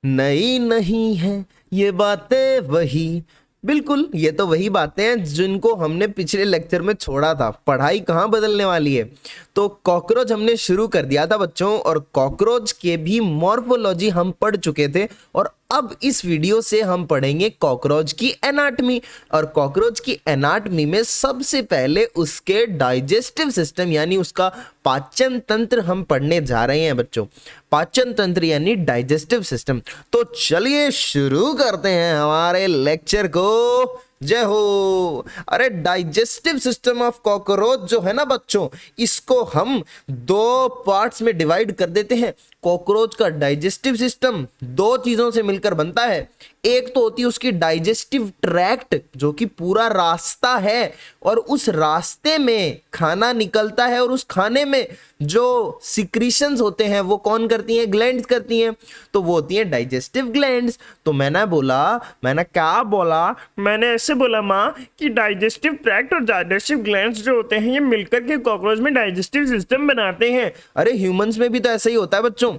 नई नहीं है ये बातें वही, बिल्कुल ये तो वही बातें हैं जिनको हमने पिछले लेक्चर में छोड़ा था। पढ़ाई कहाँ बदलने वाली है। तो कॉकरोच हमने शुरू कर दिया था बच्चों, और कॉकरोच के भी मॉर्फोलॉजी हम पढ़ चुके थे, और अब इस वीडियो से हम पढ़ेंगे कॉकरोच की एनाटमी। और कॉकरोच की एनाटमी में सबसे पहले उसके डाइजेस्टिव सिस्टम यानी उसका पाचन तंत्र हम पढ़ने जा रहे हैं बच्चों। पाचन तंत्र यानी डाइजेस्टिव सिस्टम। तो चलिए शुरू करते हैं हमारे लेक्चर को। जय हो। अरे डाइजेस्टिव सिस्टम ऑफ कॉकरोच जो है ना बच्चों, इसको हम दो पार्ट्स में डिवाइड कर देते हैं। कॉकरोच का डाइजेस्टिव सिस्टम दो चीजों से मिलकर बनता है। एक तो होती है उसकी डाइजेस्टिव ट्रैक्ट जो कि पूरा रास्ता है, और उस रास्ते में खाना निकलता है, और उस खाने में जो सिक्रीशंस होते हैं वो कौन करती हैं? ग्लैंड्स करती हैं। तो वो होती हैं डाइजेस्टिव ग्लैंड्स। तो मैंने क्या बोला? मैंने ऐसे बोला माँ कि डाइजेस्टिव ट्रैक्ट और डाइजेस्टिव ग्लैंड्स जो होते हैं ये मिलकर के कॉकरोच में डाइजेस्टिव सिस्टम बनाते हैं। अरे ह्यूमंस में भी तो ऐसा ही होता है बच्चों।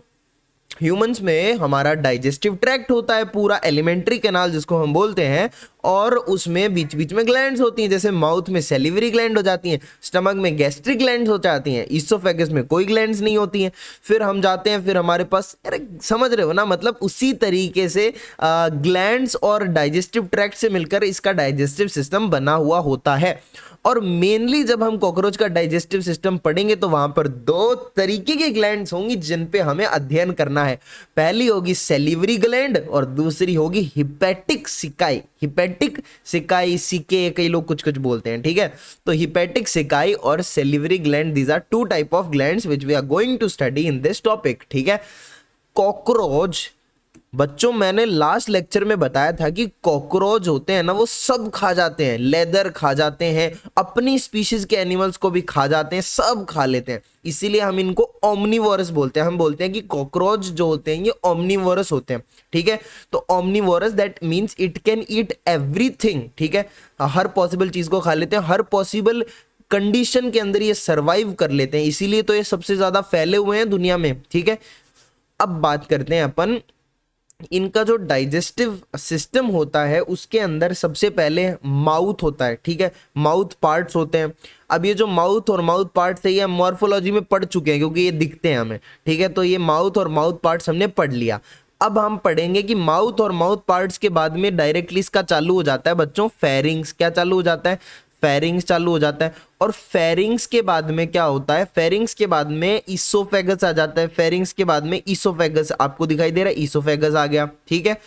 ह्यूमंस में हमारा डाइजेस्टिव ट्रैक्ट होता है, पूरा एलिमेंट्री कैनाल जिसको हम बोलते हैं, और उसमें बीच बीच में ग्लैंड्स होती हैं। जैसे माउथ में सेलिवरी ग्लैंड हो जाती हैं, स्टमक में गैस्ट्रिक ग्लैंड्स हो जाती हैं, ईसोफेगस में कोई ग्लैंड्स नहीं होती हैं। फिर हम जाते हैं, फिर हमारे पास, अरे समझ रहे हो ना, मतलब उसी तरीके से ग्लैंड्स और डाइजेस्टिव ट्रैक्ट से मिलकर इसका डाइजेस्टिव सिस्टम बना हुआ होता है। और मेनली जब हम कॉकरोच का डाइजेस्टिव सिस्टम पढ़ेंगे तो वहां पर दो तरीके की ग्लैंड्स होंगी जिन पे हमें अध्ययन करना है। पहली होगी सेलिवरी ग्लैंड और दूसरी होगी हिपैटिक सिकाई। हिपैटिक सिकाई, सिके कई लोग कुछ कुछ बोलते हैं, ठीक है। तो हिपैटिक सिकाई और salivary gland, these are two type of glands which we are going to study in this topic, ठीक है। कॉकरोच बच्चों, मैंने लास्ट लेक्चर में बताया था कि कॉकरोच होते हैं ना, वो सब खा जाते हैं। लेदर खा जाते हैं, अपनी स्पीशीज के एनिमल्स को भी खा जाते हैं, सब खा लेते हैं। इसीलिए हम इनको ओमनीवोरस बोलते हैं। हम बोलते हैं कि कॉकरोच जो होते हैं ये ओमनीवोरस होते हैं, ठीक है। तो omnivorous that means it can eat everything, ठीक है। हर पॉसिबल चीज को खा लेते हैं, हर पॉसिबल कंडीशन के अंदर ये सर्वाइव कर लेते हैं, इसीलिए तो ये सबसे ज्यादा फैले हुए हैं दुनिया में, ठीक है। अब बात करते हैं अपन इनका जो डाइजेस्टिव सिस्टम होता है उसके अंदर सबसे पहले माउथ होता है, ठीक है। माउथ पार्ट्स होते हैं। अब ये जो माउथ और माउथ पार्ट्स है ये मॉर्फोलॉजी में पढ़ चुके हैं क्योंकि ये दिखते हैं हमें, ठीक है। तो ये माउथ और माउथ पार्ट्स हमने पढ़ लिया। अब हम पढ़ेंगे कि माउथ और माउथ पार्ट्स के बाद में डायरेक्टली इसका चालू हो जाता है बच्चों फेरिंग्स। क्या चालू हो जाता है? फेरिंग्स चालू हो जाता है। और फेरिंग्स के बाद में क्या होता है? फेरिंग्स के बाद में ईसोफेगस आ जाता है। फेरिंग्स के बाद में ईसोफेगस आपको दिखाई दे रहा है, ईसोफेगस आ गया, ठीक है।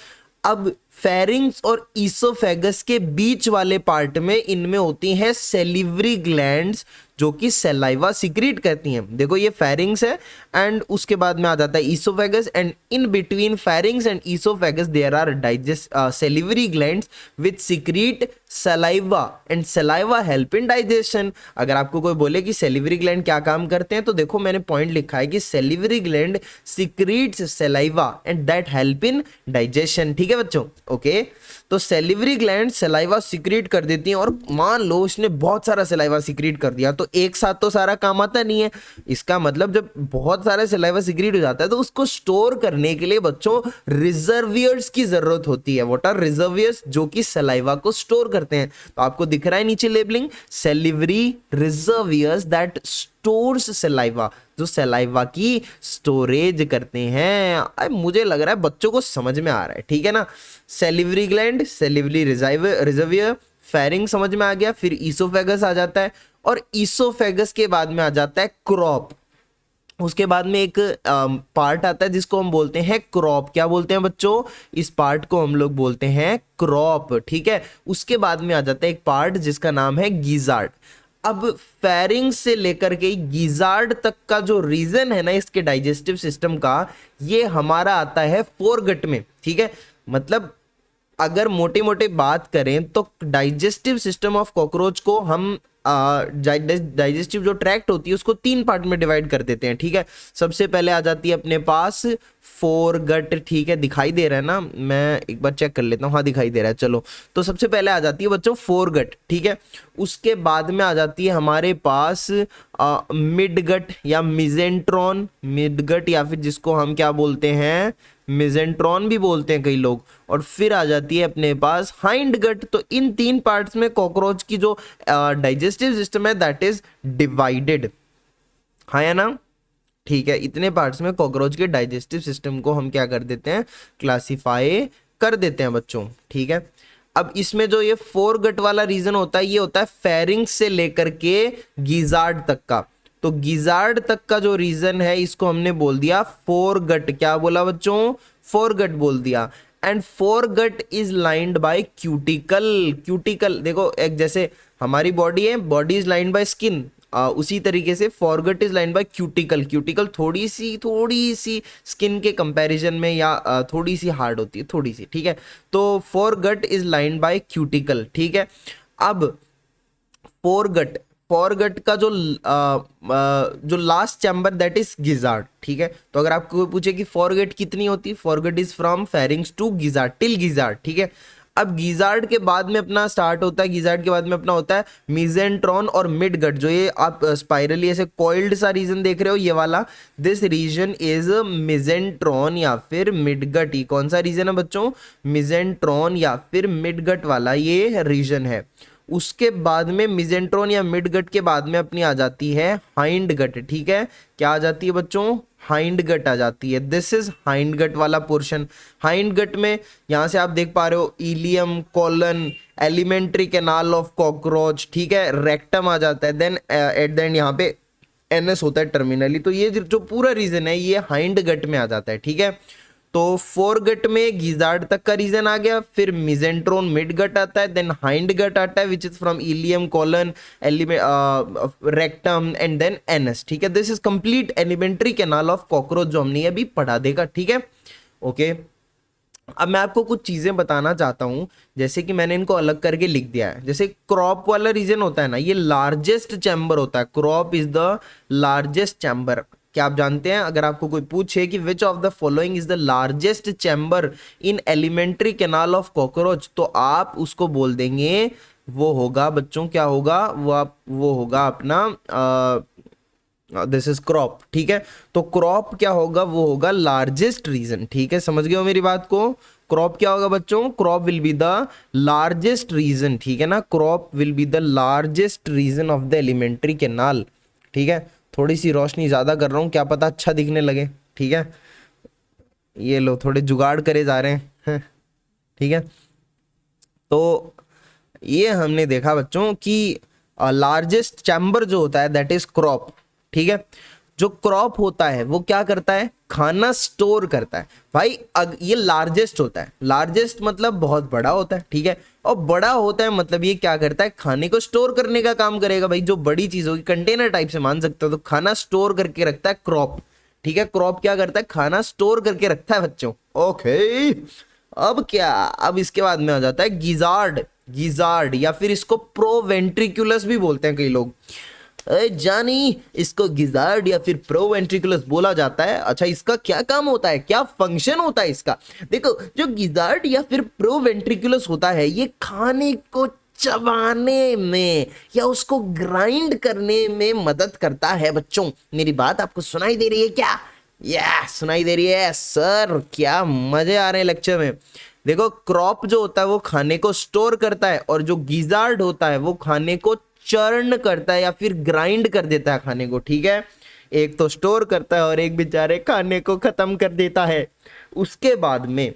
अब फेरिंग्स और ईसोफेगस के बीच वाले पार्ट में इनमें होती हैं सेलिवरी ग्लैंड्स जो कि सलाइवा सिक्रीट करती हैं। देखो ये फेरिंग्स है एंड उसके बाद में आ जाता है oesophagus, and in between pharynx and oesophagus there are salivary glands which secrete saliva, and saliva help in digestion. अगर आपको कोई बोले कि सेलिवरी ग्लैंड क्या काम करते हैं तो देखो मैंने पॉइंट लिखा है कि salivary gland secretes saliva and that help in digestion, ठीक है बच्चों। ओके, तो सेलिवरी ग्लैंड सलाइवा सिक्रीट कर देती हैं, और मान लो इसने बहुत सारा सलाइवा सिक्रीट कर दिया तो एक साथ तो सारा काम आता नहीं है। इसका मतलब जब बहुत सारा सलाइवा सिक्रीट हो जाता है तो उसको स्टोर करने के लिए बच्चों रिजर्वियर्स की जरूरत होती है। What are reservoirs? जो कि सलाइवा को स्टोर करते हैं। तो आपको दिख रहा है नीचे labelling, salivary reservoirs that stores saliva, जो सलाइवा की स्टोरेज करते हैं। मुझे लग रहा है बच्चों को समझ में आ रहा है, ठीक है ना। सेलिवरी ग्लैंड, सेलिवरी रिजर्वियर, फेरिंग समझ में आ गया। फिर ईसोफेगस आ जाता है, और ईसोफेगस के बाद में आ जाता है क्रॉप। उसके बाद में एक पार्ट आता है जिसको हम बोलते हैं क्रॉप। क्या बोलते हैं बच्चों? इस पार्ट को हम लोग बोलते हैं क्रॉप, ठीक है। उसके बाद में आ जाता है एक पार्ट जिसका नाम है गीजार्ड। अब फेरिंग्स से लेकर के गीजार्ड तक का जो रीजन है ना इसके डाइजेस्टिव सिस्टम का, ये हमारा आता है फोरगट में, ठीक है। मतलब अगर मोटे मोटे बात करें तो डाइजेस्टिव सिस्टम ऑफ कॉकरोच को हम डाइजेस्टिव जो ट्रैक्ट होती है उसको तीन पार्ट में डिवाइड कर देते हैं, ठीक है। सबसे पहले आ जाती है अपने पास फोरगट, ठीक है। दिखाई दे रहा है ना? मैं एक बार चेक कर लेता हूँ, हाँ दिखाई दे रहा है। चलो, तो सबसे पहले आ जाती है बच्चों फोरगट, ठीक है। उसके बाद में आ जाती है हमारे पास मिडगट या मिजेंट्रॉन, मिडगट, या फिर जिसको हम क्या बोलते हैं मिजेंट्रॉन भी बोलते हैं कई लोग, और फिर आ जाती है अपने पास हाइंड गट। तो इन 3 पार्ट्स में कॉकरोच की जो डाइजेस्टिव सिस्टम है दैट इज डिवाइडेड, हाँ या ना? ठीक है, इतने पार्ट्स में कॉकरोच के डाइजेस्टिव सिस्टम को हम क्या कर देते हैं, क्लासिफाई कर देते हैं बच्चों। ठीक है, अब इसमें जो ये 4 गट वाला रीजन होता है ये होता है फेरिंग्स से लेकर के गिजार्ड तक का। तो गिजार्ड तक का जो रीजन है इसको हमने बोल दिया 4 गट। क्या बोला बच्चों? 4 गट बोल दिया। And 4 gut is lined by cuticle. Cuticle देखो, एक जैसे हमारी बॉडी है, body is lined by skin, उसी तरीके से foregut is line by cuticle. Cuticle थोड़ी सी स्किन के कंपैरिजन में या थोड़ी सी हार्ड होती है, थोड़ी सी। ठीक है, तो forgot is line by cuticle. ठीक है, अब फॉरगट का जो last chamber that is gizzard. ठीक है, तो अगर आपको पूछे कि फॉरगट कितनी होती है, foregut is from pharynx to gizzard till gizzard. ठीक है, अब गिजार्ड के बाद में अपना स्टार्ट होता है, गिजार्ड के बाद में अपना होता है मिजेंट्रॉन और मिडगट। जो ये आप स्पाइरली ऐसे कॉइल्ड सा रीजन देख रहे हो ये वाला, दिस रीजन इज मिजेंट्रॉन या फिर मिडगट। ये कौन सा रीजन है बच्चों? मिजेंट्रॉन या फिर मिडगट वाला ये रीजन है। उसके बाद में मिजेंट्रॉन या मिडगट के बाद में अपनी आ जाती है हाइंड गट। ठीक है, क्या आ जाती है बच्चों? हाइंड गट आ जाती है। दिस इज हाइंड गट वाला पोर्शन। हाइंड गट में यहां से आप देख पा रहे हो ileum, colon, alimentary canal of cockroach. ठीक है, रेक्टम आ जाता है, देन एट द एंड यहाँ पे एनएस होता है टर्मिनली। तो ये जो पूरा रीजन है ये हाइंड गट में आ जाता है। ठीक है, तो फोरगट में गिजार्ड तक का रीजन आ गया, फिर मिजेंट्रोन मिड गट आता है, देन हाइंड गट आता है which is from ileum, colon, rectum and then anus. ठीक है, this is complete alimentary canal of cockroach जो हमने अभी पढ़ा देगा। ठीक है, ओके। अब मैं आपको कुछ चीजें बताना चाहता हूं, जैसे कि मैंने इनको अलग करके लिख दिया है। जैसे क्रॉप वाला रीजन होता है ना, ये लार्जेस्ट चैम्बर होता है। Crop is the largest chamber. क्या आप जानते हैं, अगर आपको कोई पूछे कि which of the following is the largest chamber in elementary canal of cockroach, तो आप उसको बोल देंगे वो होगा बच्चों, क्या होगा वो होगा अपना दिस इज क्रॉप। ठीक है, तो क्रॉप क्या होगा, वो होगा लार्जेस्ट रीजन। ठीक है, समझ गए हो मेरी बात को? क्रॉप क्या होगा बच्चों? Crop will be the largest region. ठीक है ना, crop will be the largest region of the alimentary canal. ठीक है, थोड़ी सी रोशनी ज्यादा कर रहा हूं, क्या पता अच्छा दिखने लगे। ठीक है, ये लो थोड़े जुगाड़ करे जा रहे हैं। ठीक है, तो ये हमने देखा बच्चों कि लार्जेस्ट चैम्बर जो होता है दैट इज क्रॉप। ठीक है, जो क्रॉप होता है वो क्या करता है, खाना स्टोर करता है। भाई ये लार्जेस्ट होता है, लार्जेस्ट मतलब बहुत बड़ा होता है। ठीक है, और बड़ा होता है मतलब ये क्या करता है, खाने को स्टोर करने का काम करेगा। भाई जो बड़ी चीज होगी, कंटेनर टाइप से मान सकते हो, तो खाना स्टोर करके रखता है क्रॉप। ठीक है, क्रॉप क्या करता है, खाना स्टोर करके रखता है बच्चों। ओके, अब क्या, अब इसके बाद में आ जाता है गिजार्ड। गिजार्ड या फिर इसको प्रोवेंट्रिकुलस भी बोलते हैं कई लोग। जानी, इसको गिजार्ड या फिर प्रोवेंट्रिकुलस बोला जाता है। अच्छा, इसका क्या काम होता है, क्या फंक्शन होता है इसका? देखो, जो गिजार्ड या फिर प्रोवेंट्रिकुलस होता है ये खाने को चबाने में या उसको ग्राइंड करने में मदद करता है बच्चों। मेरी बात आपको सुनाई दे रही है क्या? सुनाई दे रही है सर, क्या मजे आ रहे हैं लेक्चर में। देखो, क्रॉप जो होता है वो खाने को स्टोर करता है, और जो गिजार्ड होता है वो खाने को चर्न करता है या फिर ग्राइंड कर देता है खाने को। ठीक है, एक तो स्टोर करता है और एक बेचारे खाने को खत्म कर देता है। उसके बाद में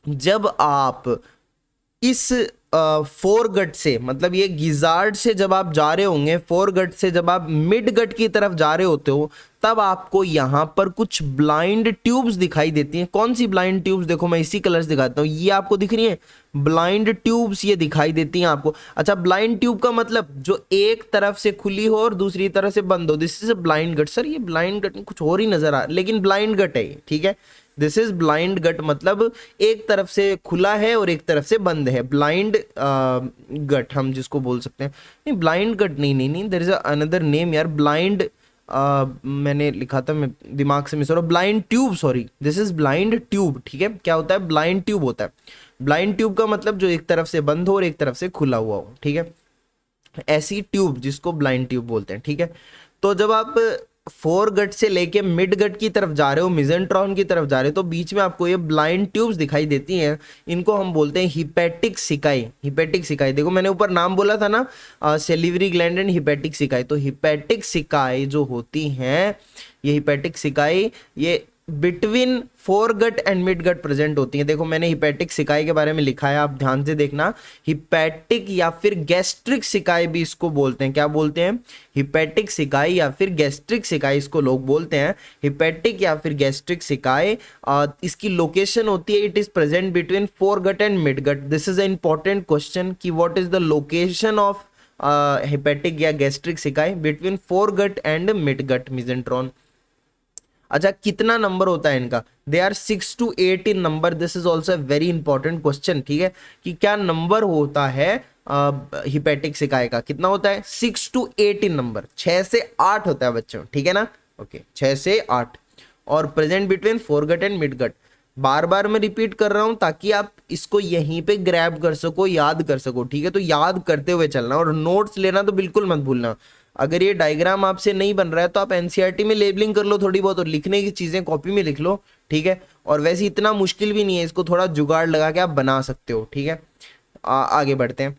जब आप इस फोर गट से, मतलब ये गिजार्ड से जब आप जा रहे होंगे, फोर गट से जब आप मिड गट की तरफ जा रहे होते हो, तब आपको यहां पर कुछ ब्लाइंड ट्यूब्स दिखाई देती हैं। कौन सी ब्लाइंड ट्यूब्स? देखो मैं इसी कलर से दिखाता हूं, ये आपको दिख रही है ब्लाइंड ट्यूब्स, ये दिखाई देती हैं आपको। अच्छा, ब्लाइंड ट्यूब का मतलब जो एक तरफ से खुली हो और दूसरी तरफ से बंद हो, this is a blind gut. Sir ये ब्लाइंड गट कुछ और ही नजर आ, लेकिन ब्लाइंड गट है। ठीक है, दिस इज ब्लाइंड गट, मतलब एक तरफ से खुला है और एक तरफ से बंद है। ब्लाइंड गट हम जिसको बोल सकते हैं। नहीं, ब्लाइंड गट नहीं, देयर इज अनदर नेम यार। ब्लाइंड मैंने लिखा था, मैं दिमाग से मिस हो रहा। Blind tube, sorry, this is blind tube. ठीक है, क्या होता है, ब्लाइंड ट्यूब होता है। ब्लाइंड ट्यूब का मतलब जो एक तरफ से बंद हो और एक तरफ से खुला हुआ हो। ठीक है, ऐसी ट्यूब जिसको ब्लाइंड ट्यूब बोलते हैं। ठीक है, तो जब आप फोर गट से लेके मिड गट की तरफ जा रहे हो, मिजेंट्रॉन की तरफ जा रहे हो, तो बीच में आपको ये ब्लाइंड ट्यूब्स दिखाई देती हैं, इनको हम बोलते हैं हिपेटिक सिकाई। हिपेटिक सिकाई, देखो मैंने ऊपर नाम बोला था ना, सेलिवरी ग्लैंड एंड हिपेटिक सिकाई, तो हिपेटिक सिकाई जो होती हैं, ये हिपेटिक सिकाई ये between four gut and mid gut present होती हैं। देखो मैंने हिपेटिक सिकाई के बारे में लिखा है, आप ध्यान से देखना। हिपेटिक या फिर गैस्ट्रिक सिकाई भी इसको बोलते हैं, क्या बोलते हैं? हिपेटिक सिकाई या फिर गैस्ट्रिक सिकाई इसको लोग बोलते हैं। हिपेटिक या फिर गैस्ट्रिक सिकाई, इसकी लोकेशन होती है, it is present between four gut and mid gut. This is a important question कि what is the location of hepatic या gastric caeca between four gut and mid gut mesenteron. अच्छा, कितना नंबर होता है इनका? They are 6 to 8 in number. This is also very important question, ठीक है, कि क्या नंबर होता है हिपेटिक सिकाई का, कितना होता है? 6 to 8 इन नंबर, 6 से 8 होता है बच्चों, ठीक है ना? ओके, 6 से 8 और present between four gut and mid gut. बार बार मैं रिपीट कर रहा हूं ताकि आप इसको यहीं पे ग्रैब कर सको, याद कर सको, ठीक है? तो याद करते हुए चलना और नोट्स लेना तो बिल्कुल मत भूलना। अगर ये डायग्राम आपसे नहीं बन रहा है तो आप एनसीईआरटी में लेबलिंग कर लो थोड़ी बहुत, और लिखने की चीजें कॉपी में लिख लो, ठीक है? और वैसे इतना मुश्किल भी नहीं है, इसको थोड़ा जुगाड़ लगा के आप बना सकते हो, ठीक है? आगे बढ़ते हैं।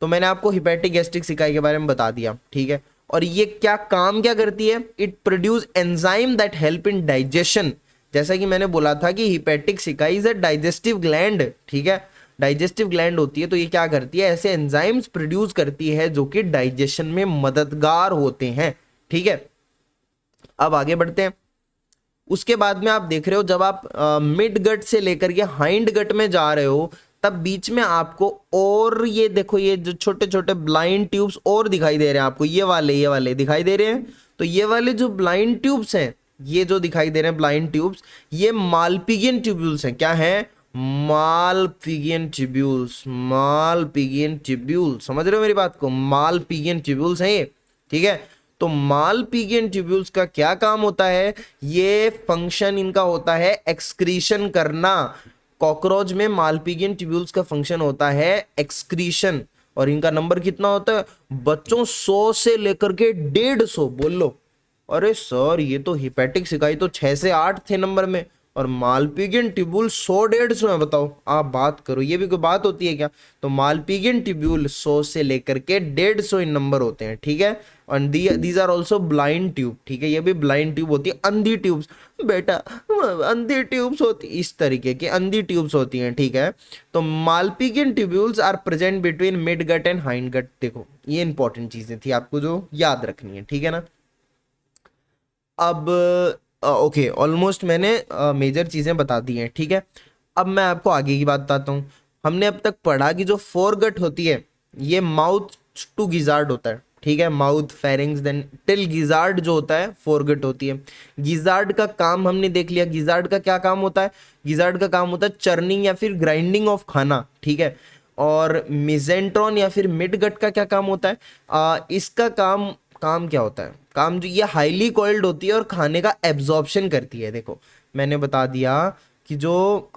तो मैंने आपको हिपेटिक गैस्ट्रिक सिकाई के बारे में बता दिया, ठीक है? और ये क्या काम क्या करती है? It produce enzyme that help in digestion. जैसा कि मैंने बोला था कि हिपेटिक सिकाई इज अ डाइजेस्टिव ग्लैंड, ठीक है? डाइजेस्टिव ग्लैंड होती है, तो ये क्या करती है? ऐसे एंजाइम्स प्रोड्यूस करती है जो कि डाइजेशन में मददगार होते हैं, ठीक है? अब आगे बढ़ते हैं। उसके बाद में आप देख रहे हो, जब आप मिड गट से लेकर के हाइंड गट में जा रहे हो, तब बीच में आपको और ये देखो, ये जो छोटे छोटे ब्लाइंड ट्यूब्स और दिखाई दे रहे हैं आपको, ये वाले दिखाई दे रहे हैं। तो ये वाले जो ब्लाइंड ट्यूब्स हैं, ये जो दिखाई दे रहे हैं ब्लाइंड ट्यूब्स, ये मालपिगियन ट्यूब्यूल्स हैं। क्या है? Malpighian tubules. मालपिगियन ट्यूब्यूल्स, समझ रहे हो मेरी बात को? मालपिगियन ट्यूब्यूल्स हैं ये, ठीक है? तो मालपिगियन ट्यूब्यूल्स का क्या काम होता है? ये फंक्शन इनका होता है एक्सक्रीशन करना। कॉकरोच में मालपिगियन ट्यूब्यूल्स का फंक्शन होता है एक्सक्रीशन। और इनका नंबर कितना होता है बच्चों? 100 से लेकर के 150। बोल लो, अरे सर ये तो हिपेटिक सिकाई तो 6 से 8 थे नंबर में, और मालपिगियन ट्यूब्यूल 100-150 है। बताओ, आप बात करो, ये भी कोई बात होती है क्या? तो मालपिगियन ट्यूब्यूल 100 से लेकर के 150 इन नंबर होते हैं, ठीक है? और these are also blind tube, ठीक है? ये भी ब्लाइंड ट्यूब होती है। अंधी ट्यूब्स, बेटा अंधी ट्यूब्स होती, इस तरीके की अंधी ट्यूब्स होती हैं, ठीक है? तो Malpighian tubules are present between mid gut and hind gut. देखो ये इंपॉर्टेंट चीजें थी आपको जो याद रखनी है, ठीक है ना? अब ओके, ऑलमोस्ट मैंने मेजर चीजें बता दी हैं, ठीक है? अब मैं आपको आगे की बात बताता हूँ। हमने अब तक पढ़ा कि जो फोरगट होती है, ये माउथ टू गिजार्ड होता है, ठीक है? Mouth, pharynx, then till gizzard जो होता है फोरगट होती है। गिजार्ड का काम हमने देख लिया। गिजार्ड का क्या काम होता है? गिजार्ड का काम होता है चर्निंग या फिर ग्राइंडिंग ऑफ खाना, ठीक है? और मिजेंट्रॉन या फिर मिडगट का क्या काम होता है? इसका काम काम क्या होता है? काम जो ये हाईली कॉइल्ड होती है और खाने का एब्जॉर्प्शन करती है। देखो मैंने बता दिया कि जो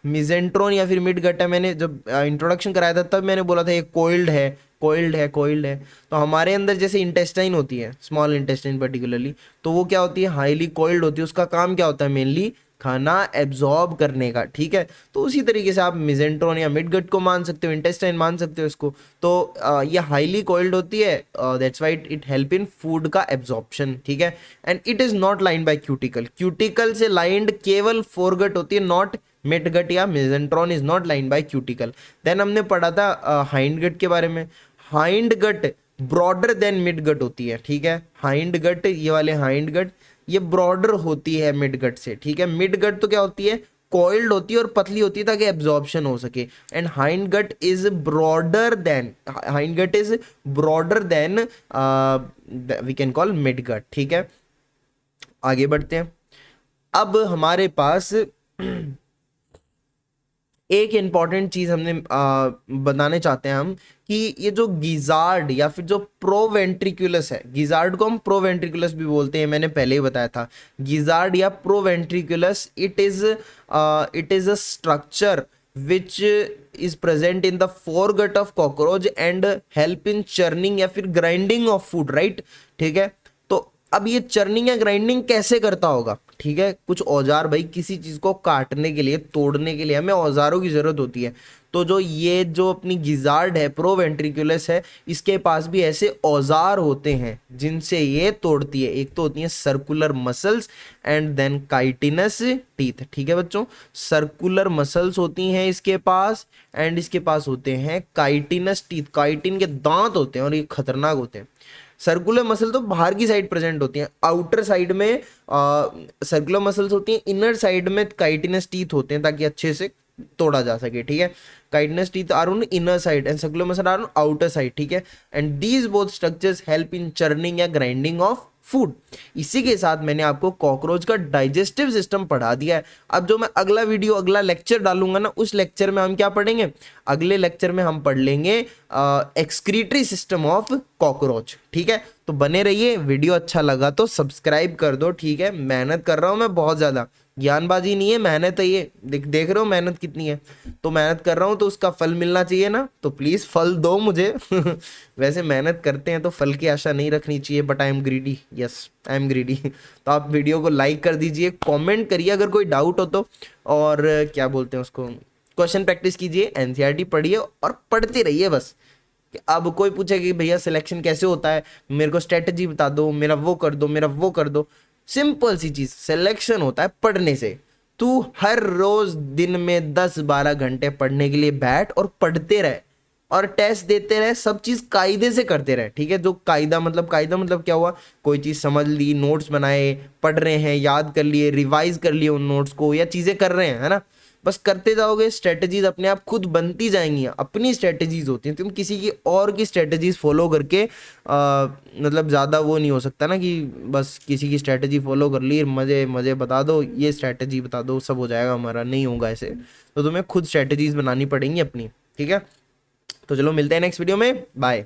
मिजेंट्रॉन या फिर मिडगट है, मैंने जब इंट्रोडक्शन कराया था तब मैंने बोला था ये कोइल्ड है, कोइल्ड है, कोइल्ड है। तो हमारे अंदर जैसे इंटेस्टाइन होती है, स्मॉल इंटेस्टाइन पर्टिकुलरली, तो वो क्या होती है? हाईली कॉइल्ड होती है। उसका काम क्या होता है? मेनली खाना एब्जॉर्ब करने का, ठीक है? तो उसी तरीके से आप मिजेंट्रॉन या मिडगट को मान सकते हो, इंटेस्टाइन मान सकते हो इसको। तो ये हाईली कॉइल्ड होती है, that's why it help in food का एब्जॉर्प्शन, ठीक है? And it is not lined by cuticle. Cuticle से लाइंड केवल फोरगट होती है, नॉट मिडगट या mesenteron is not lined by cuticle. Then हमने पढ़ा था हाइंड गट के बारे में। Hindgut broader than midgut होती है, ठीक है? हाइंड गट, ये वाले हाइंड गट, ये ब्रॉडर होती है मिड गट से, ठीक है? मिड गट तो क्या होती है? कॉइल्ड होती है और पतली होती है ताकि एब्जॉर्प्शन हो सके। And hind gut is broader than, hind gut is broader than we can call mid gut, ठीक है? आगे बढ़ते हैं। अब हमारे पास एक इंपॉर्टेंट चीज हमने बताने चाहते हैं हम कि ये जो गिजार्ड या फिर जो प्रोवेंट्रिकुलस है, गिजार्ड को हम प्रोवेंट्रिकुलस भी बोलते हैं, मैंने पहले ही बताया था। गिजार्ड या proventriculus, it is a structure which is present in the foregut of cockroach and help in churning या फिर ग्राइंडिंग ऑफ फूड, राइट? ठीक है? तो अब ये चर्निंग या ग्राइंडिंग कैसे करता होगा, ठीक है। कुछ औजार, भाई किसी चीज को काटने के लिए, तोड़ने के लिए हमें औजारों की जरूरत होती है। तो जो ये जो अपनी गिजार्ड है, प्रोवेंट्रिकुलस है, इसके पास भी ऐसे औजार होते हैं जिनसे ये तोड़ती है। एक तो होती है circular muscles and then chitinous teeth, ठीक है बच्चों। सर्कुलर मसल्स होती हैं इसके पास एंड इसके पास होते हैं काइटिनस टीथ, काइटिन के दांत होते हैं और ये खतरनाक होते हैं। सर्कुलर मसल तो बाहर की साइड प्रेजेंट होती हैं, आउटर साइड में सर्कुलर मसल्स होती हैं, इनर साइड में काइटिनस टीथ होते हैं ताकि अच्छे से तोड़ा जा सके, ठीक है। Chitinous teeth are on inner side and circular muscle are on outer side, ठीक है। And these both structures help in churning या ग्राइंडिंग ऑफ फूड। इसी के साथ मैंने आपको कॉकरोच का डाइजेस्टिव सिस्टम पढ़ा दिया है। अब जो मैं अगला वीडियो, अगला लेक्चर डालूंगा ना, उस लेक्चर में हम क्या पढ़ेंगे, अगले लेक्चर में हम पढ़ लेंगे एक्सक्रीटरी सिस्टम ऑफ कॉकरोच, ठीक है। तो बने रहिए, वीडियो अच्छा लगा तो सब्सक्राइब कर दो, ठीक है। मेहनत कर रहा हूं मैं बहुत ज्यादा, ज्ञानबाजी नहीं है, मेहनत है ये। देख रहे हो मेहनत कितनी है, तो मेहनत कर रहा हूँ तो उसका फल मिलना चाहिए ना, तो प्लीज फल दो मुझे। वैसे मेहनत करते हैं तो फल की आशा नहीं रखनी चाहिए, but I am greedy, yes I am greedy. तो आप वीडियो को लाइक कर दीजिए, कमेंट करिए अगर कोई डाउट हो तो, और क्या बोलते हैं उसको, क्वेश्चन प्रैक्टिस कीजिए, एनसीईआरटी पढ़िए और पढ़ते रहिए बस। कि अब कोई पूछे कि भैया सिलेक्शन कैसे होता है, मेरे को स्ट्रेटजी बता दो, मेरा वो कर दो, मेरा वो कर दो। सिंपल सी चीज, सिलेक्शन होता है पढ़ने से। तू हर रोज दिन में 10-12 घंटे पढ़ने के लिए बैठ और पढ़ते रहे और टेस्ट देते रहे, सब चीज कायदे से करते रहे, ठीक है। जो कायदा मतलब क्या हुआ, कोई चीज समझ ली, नोट्स बनाए, पढ़ रहे हैं, याद कर लिए, रिवाइज कर लिए उन नोट्स को, या चीजें कर रहे हैं, है ना। बस करते जाओगे, स्ट्रेटजीज अपने आप खुद बनती जाएंगी। अपनी स्ट्रेटजीज होती हैं, तुम किसी की और की स्ट्रेटजीज फॉलो करके मतलब ज़्यादा वो नहीं हो सकता ना कि बस किसी की स्ट्रेटजी फॉलो कर ली, मजे मजे बता दो, ये स्ट्रेटजी बता दो, सब हो जाएगा हमारा, नहीं होगा ऐसे। तो तुम्हें खुद स्ट्रेटजीज बनानी पड़ेंगी अपनी, ठीक है। तो चलो मिलते हैं नेक्स्ट वीडियो में, बाय।